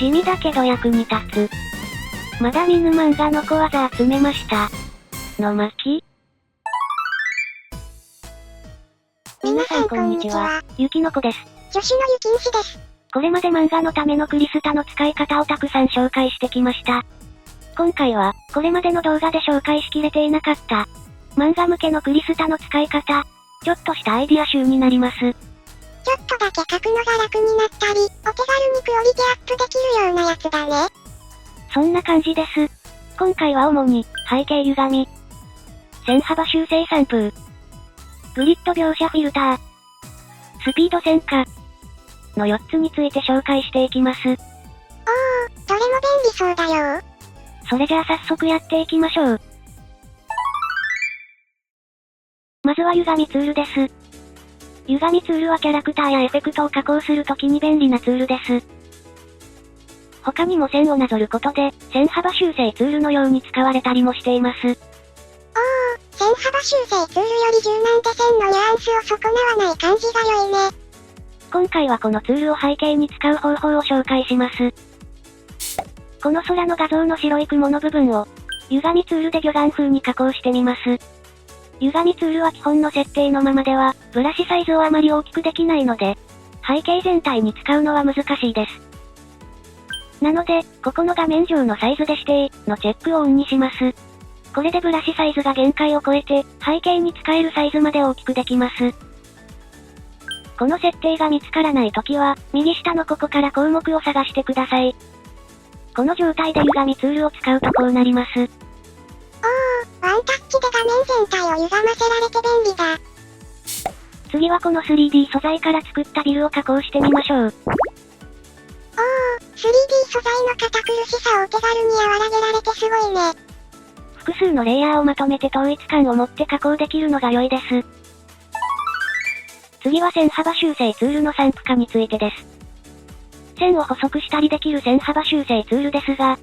地味だけど役に立つ。まだ見ぬ漫画の小技集めました。の巻。皆さんこんにちは、ゆきのこです。助手のゆきんしです。これまで漫画のためのクリスタの使い方をたくさん紹介してきました。今回は、これまでの動画で紹介しきれていなかった、漫画向けのクリスタの使い方、ちょっとしたアイディア集になります。ちょっとだけ書くのが楽になったり、お手軽にクオリティアップできるようなやつだね。そんな感じです。今回は主に、背景歪み、線幅修正散布、グリッド描写フィルター、スピード線化の4つについて紹介していきます。どれも便利そうだよ。それじゃあ早速やっていきましょう。まずは歪みツールです。歪みツールはキャラクターやエフェクトを加工するときに便利なツールです。他にも線をなぞることで、線幅修正ツールのように使われたりもしています。線幅修正ツールより柔軟で線のニュアンスを損なわない感じが良いね。今回はこのツールを背景に使う方法を紹介します。この空の画像の白い雲の部分を、歪みツールで魚眼風に加工してみます。歪みツールは基本の設定のままでは、ブラシサイズをあまり大きくできないので、背景全体に使うのは難しいです。なので、ここの画面上のサイズで指定のチェックをオンにします。これでブラシサイズが限界を超えて、背景に使えるサイズまで大きくできます。この設定が見つからないときは、右下のここから項目を探してください。この状態で歪みツールを使うとこうなります。ワンタッチで画面全体を歪ませられて便利だ。次はこの 3D 素材から作ったビルを加工してみましょう。3D 素材の堅苦しさをお手軽に和らげられてすごいね。複数のレイヤーをまとめて統一感を持って加工できるのが良いです。次は線幅修正ツールの散布化についてです。線を細くしたりできる線幅修正ツールですが、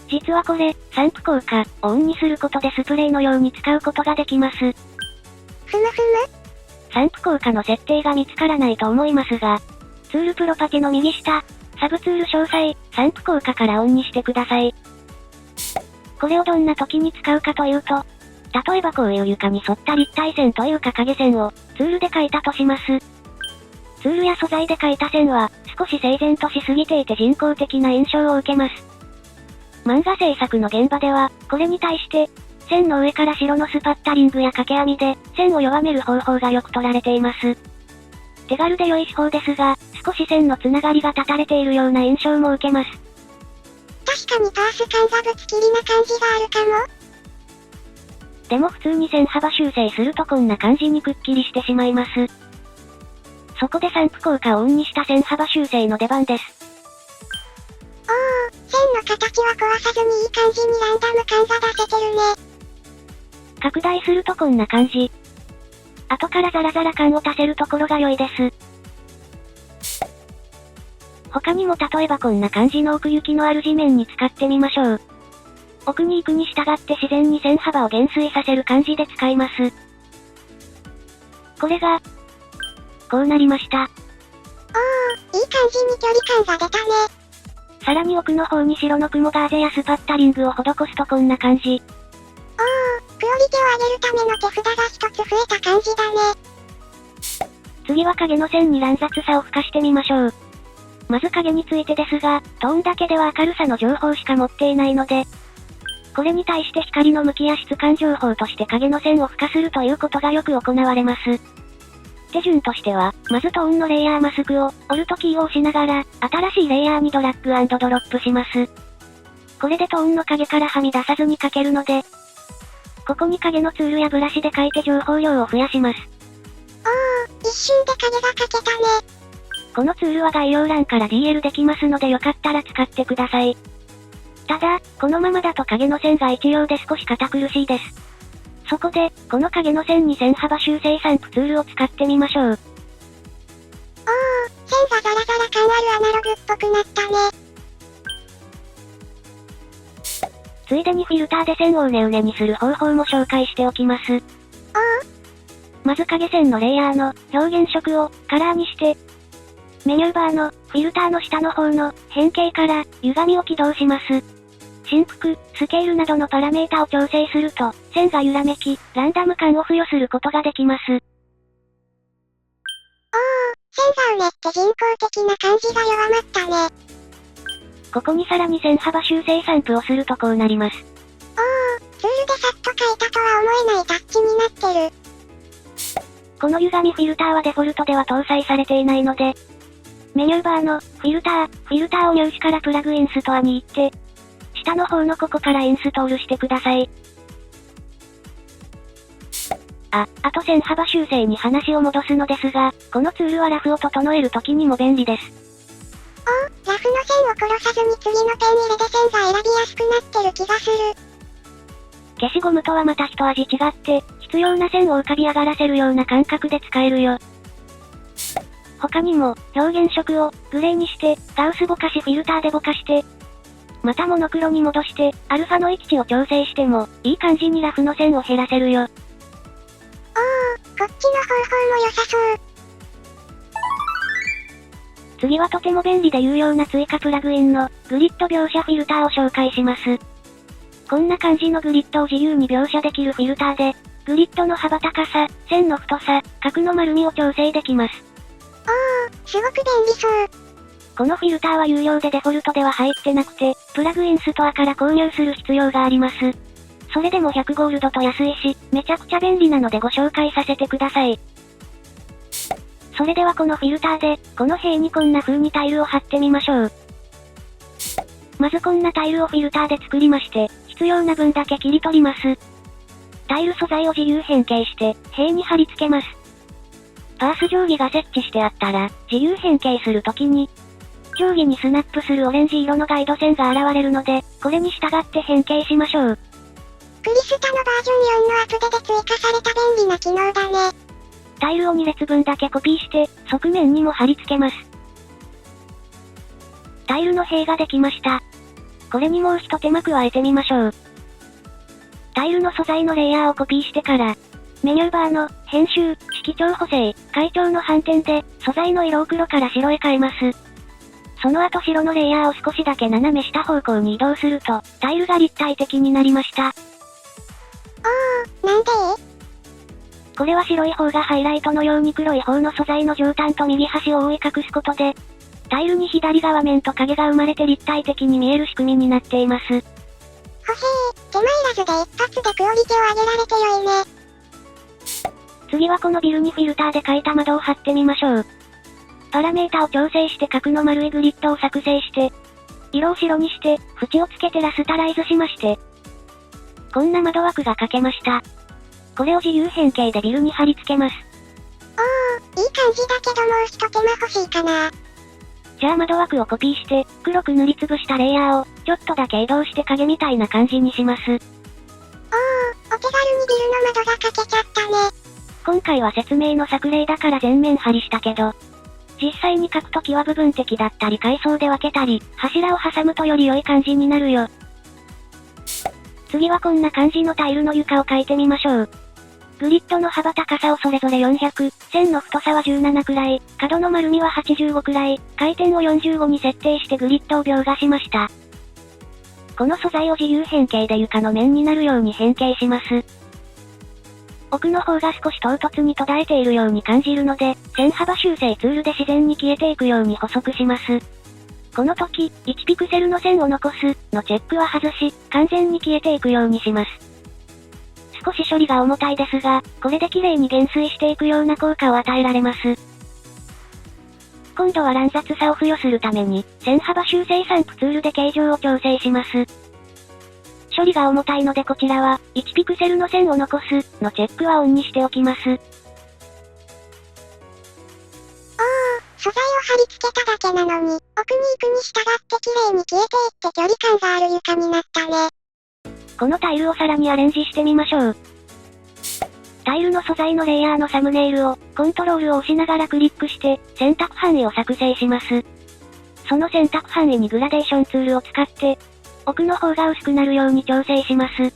実はこれ、散布効果をオンにすることでスプレーのように使うことができます。ふむふむ。散布効果の設定が見つからないと思いますが、ツールプロパティの右下、サブツール詳細、散布効果からオンにしてください。これをどんな時に使うかというと、例えばこういう床に沿った立体線というか影線をツールで描いたとします。ツールや素材で描いた線は少し整然としすぎていて人工的な印象を受けます。漫画制作の現場では、これに対して、線の上から白のスパッタリングや掛け編みで線を弱める方法がよく取られています。手軽で良い手法ですが、少し線のつながりが断たれているような印象も受けます。確かにパース感がぶつ切りな感じがあるかも。でも普通に線幅修正するとこんな感じにくっきりしてしまいます。そこで散布効果をオンにした線幅修正の出番です。線の形は壊さずにいい感じにランダム感が出せてるね。拡大するとこんな感じ。後からザラザラ感を足せるところが良いです。他にも例えばこんな感じの奥行きのある地面に使ってみましょう。奥に行くに従って自然に線幅を減衰させる感じで使います。これが、こうなりました。いい感じに距離感が出たね。さらに奥の方に白の雲ガーゼやスパッタリングを施すとこんな感じ。クオリティを上げるための手札が一つ増えた感じだね。次は影の線に乱雑さを付加してみましょう。まず影についてですが、トーンだけでは明るさの情報しか持っていないので、これに対して光の向きや質感情報として影の線を付加するということがよく行われます。手順としては、まずトーンのレイヤーマスクを、オルトキーを押しながら、新しいレイヤーにドラッグ&ドロップします。これでトーンの影からはみ出さずに描けるので、ここに影のツールやブラシで描いて情報量を増やします。一瞬で影が描けたね。このツールは概要欄から DL できますのでよかったら使ってください。ただ、このままだと影の線が一様で少し堅苦しいです。そこで、この影の線に線幅修正散布ツールを使ってみましょう。線がザラザラ感あるアナログっぽくなったね。ついでにフィルターで線をうねうねにする方法も紹介しておきます。まず影線のレイヤーの表現色をカラーにして、メニューバーのフィルターの下の方の変形から歪みを起動します。振幅、スケールなどのパラメータを調整すると、線が揺らめき、ランダム感を付与することができます。線がうねって人工的な感じが弱まったね。ここにさらに線幅修正散布をするとこうなります。ツールでさっと描いたとは思えないタッチになってる。この歪みフィルターはデフォルトでは搭載されていないので、メニューバーのフィルターを入手からプラグインストアに行って、下の方のここからインストールしてください。あと線幅修正に話を戻すのですが、このツールはラフを整える時にも便利です。ラフの線を殺さずに次のペン入れで線が選びやすくなってる気がする。消しゴムとはまた一味違って、必要な線を浮かび上がらせるような感覚で使えるよ。他にも、表現色をグレーにして、ガウスぼかしフィルターでぼかして、またモノクロに戻して、アルファの位置を調整しても、いい感じにラフの線を減らせるよ。こっちの方法も良さそう。次はとても便利で有用な追加プラグインの、グリッド描写フィルターを紹介します。こんな感じのグリッドを自由に描写できるフィルターで、グリッドの幅高さ、線の太さ、角の丸みを調整できます。すごく便利そう。このフィルターは有料でデフォルトでは入ってなくて、プラグインストアから購入する必要があります。それでも100ゴールドと安いし、めちゃくちゃ便利なのでご紹介させてください。それではこのフィルターで、この塀にこんな風にタイルを貼ってみましょう。まずこんなタイルをフィルターで作りまして、必要な分だけ切り取ります。タイル素材を自由変形して、塀に貼り付けます。パース定規が設置してあったら、自由変形するときに、定規にスナップするオレンジ色のガイド線が現れるので、これに従って変形しましょう。クリスタのバージョン4のアップデで追加された便利な機能だね。タイルを2列分だけコピーして、側面にも貼り付けます。タイルの塀ができました。これにもう一手間加えてみましょう。タイルの素材のレイヤーをコピーしてから、メニューバーの編集、色調補正、階調の反転で、素材の色を黒から白へ変えます。その後白のレイヤーを少しだけ斜め下方向に移動すると、タイルが立体的になりました。なんで？これは白い方がハイライトのように黒い方の素材の上端と右端を覆い隠すことで、タイルに左側面と影が生まれて立体的に見える仕組みになっています。手間いらずで一発でクオリティを上げられて良いね。次はこのビルにフィルターで描いた窓を貼ってみましょう。パラメータを調整して角の丸いグリッドを作成して、色を白にして、縁をつけてラスタライズしまして、こんな窓枠が描けました。これを自由変形でビルに貼り付けます。いい感じだけどもう一手間欲しいかな。じゃあ窓枠をコピーして、黒く塗りつぶしたレイヤーを、ちょっとだけ移動して影みたいな感じにします。お手軽にビルの窓が描けちゃったね。今回は説明の作例だから全面貼りしたけど、実際に描くときは部分的だったり階層で分けたり、柱を挟むとより良い感じになるよ。次はこんな感じのタイルの床を描いてみましょう。グリッドの幅高さをそれぞれ400、線の太さは17くらい、角の丸みは85くらい、回転を45に設定してグリッドを描画しました。この素材を自由変形で床の面になるように変形します。奥の方が少し唐突に途絶えているように感じるので、線幅修正ツールで自然に消えていくように補足します。この時、1ピクセルの線を残す、のチェックは外し、完全に消えていくようにします。少し処理が重たいですが、これで綺麗に減衰していくような効果を与えられます。今度は乱雑さを付与するために、線幅修正散布ツールで形状を調整します。処理が重たいのでこちらは、1ピクセルの線を残す、のチェックはオンにしておきます。素材を貼り付けただけなのに、奥に行くに従って綺麗に消えていって距離感がある床になったね。このタイルをさらにアレンジしてみましょう。タイルの素材のレイヤーのサムネイルを、コントロールを押しながらクリックして、選択範囲を作成します。その選択範囲にグラデーションツールを使って、奥の方が薄くなるように調整します。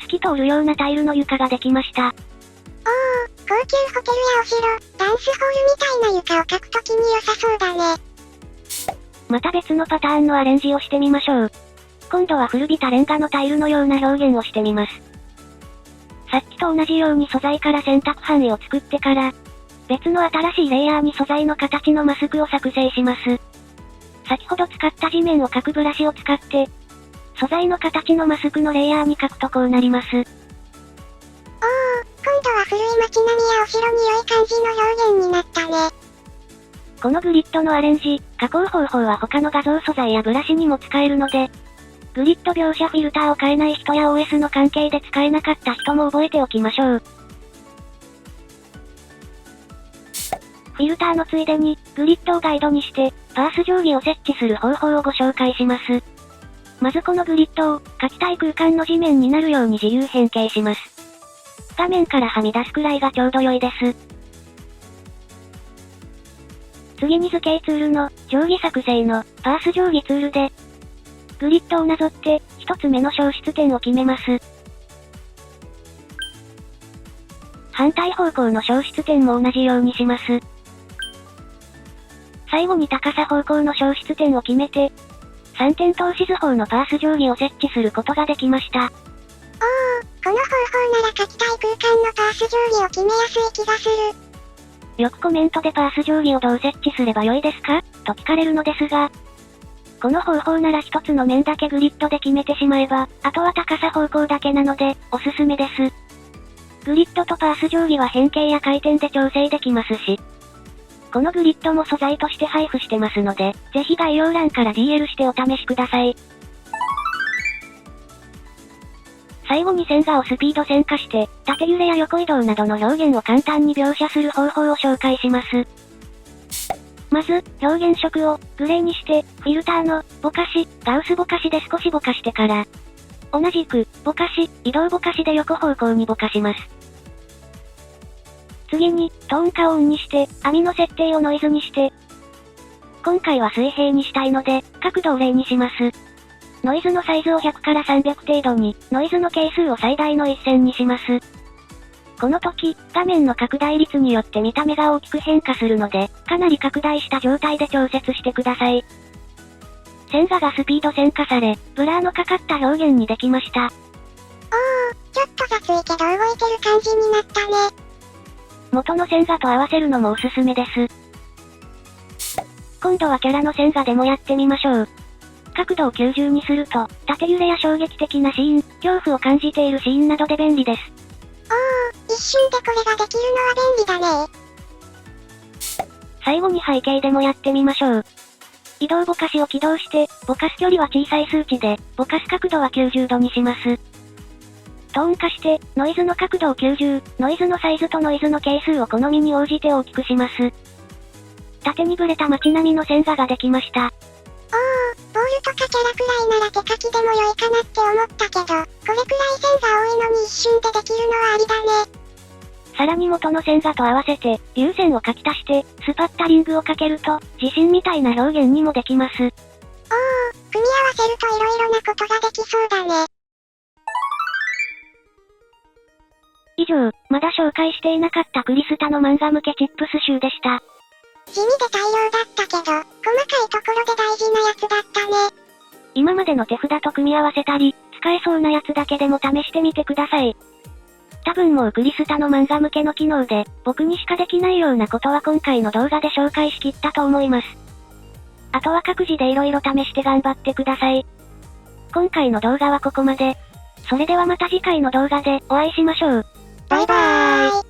透き通るようなタイルの床ができました。こ高級ホテルやお城、ダンスホールみたいな床を描くときに良さそうだね。また別のパターンのアレンジをしてみましょう。今度は古びたレンガのタイルのような表現をしてみます。さっきと同じように素材から洗濯範囲を作ってから、別の新しいレイヤーに素材の形のマスクを作成します。先ほど使った地面を描くブラシを使って、素材の形のマスクのレイヤーに描くとこうなります。今度は古い街並みやお城に良い感じの表現になったね。このグリッドのアレンジ、加工方法は他の画像素材やブラシにも使えるので、グリッド描写フィルターを変えない人や OS の関係で使えなかった人も覚えておきましょう。フィルターのついでに、グリッドをガイドにして、パース定規を設置する方法をご紹介します。まずこのグリッドを、描きたい空間の地面になるように自由変形します。画面からはみ出すくらいがちょうど良いです。次に図形ツールの、定規作成の、パース定規ツールで、グリッドをなぞって、一つ目の消失点を決めます。反対方向の消失点も同じようにします。最後に高さ方向の消失点を決めて、3点透視図法のパース定規を設置することができました。この方法なら描きたい空間のパース定規を決めやすい気がする。よくコメントでパース定規をどう設置すればよいですかと聞かれるのですが、この方法なら一つの面だけグリッドで決めてしまえば、あとは高さ方向だけなので、おすすめです。グリッドとパース定規は変形や回転で調整できますし、このグリッドも素材として配布してますので、ぜひ概要欄から DL してお試しください。最後に線画をスピード線化して、縦揺れや横移動などの表現を簡単に描写する方法を紹介します。まず、表現色をグレーにして、フィルターのぼかし、ガウスぼかしで少しぼかしてから、同じく、ぼかし、移動ぼかしで横方向にぼかします。次に、トーン化をオンにして、網の設定をノイズにして、今回は水平にしたいので、角度を0にします。ノイズのサイズを100から300程度に、ノイズの係数を最大の1000にします。この時、画面の拡大率によって見た目が大きく変化するので、かなり拡大した状態で調節してください。線画がスピード線化され、ブラーのかかった表現にできました。ちょっとがついけど動いてる感じになったね。元の線画と合わせるのもおすすめです。今度はキャラの線画でもやってみましょう。角度を90にすると、縦揺れや衝撃的なシーン、恐怖を感じているシーンなどで便利です。一瞬でこれができるのは便利だね。最後に背景でもやってみましょう。移動ぼかしを起動して、ぼかす距離は小さい数値で、ぼかす角度は90度にします。トーン化して、ノイズの角度を90、ノイズのサイズとノイズの係数を好みに応じて大きくします。縦にぶれた街並みの線画ができました。ボールとかキャラくらいなら手書きでも良いかなって思ったけど、これくらい線が多いのに一瞬でできるのはありだね。さらに元の線画と合わせて、流線を書き足して、スパッタリングをかけると、地震みたいな表現にもできます。組み合わせると色々なことができそうだね。以上、まだ紹介していなかったクリスタの漫画向けチップス集でした。地味で大量だったけど、細かいところで大事なやつだったね。今までの手札と組み合わせたり、使えそうなやつだけでも試してみてください。多分もうクリスタの漫画向けの機能で、僕にしかできないようなことは今回の動画で紹介しきったと思います。あとは各自で色々試して頑張ってください。今回の動画はここまで。それではまた次回の動画でお会いしましょう。バイバーイ。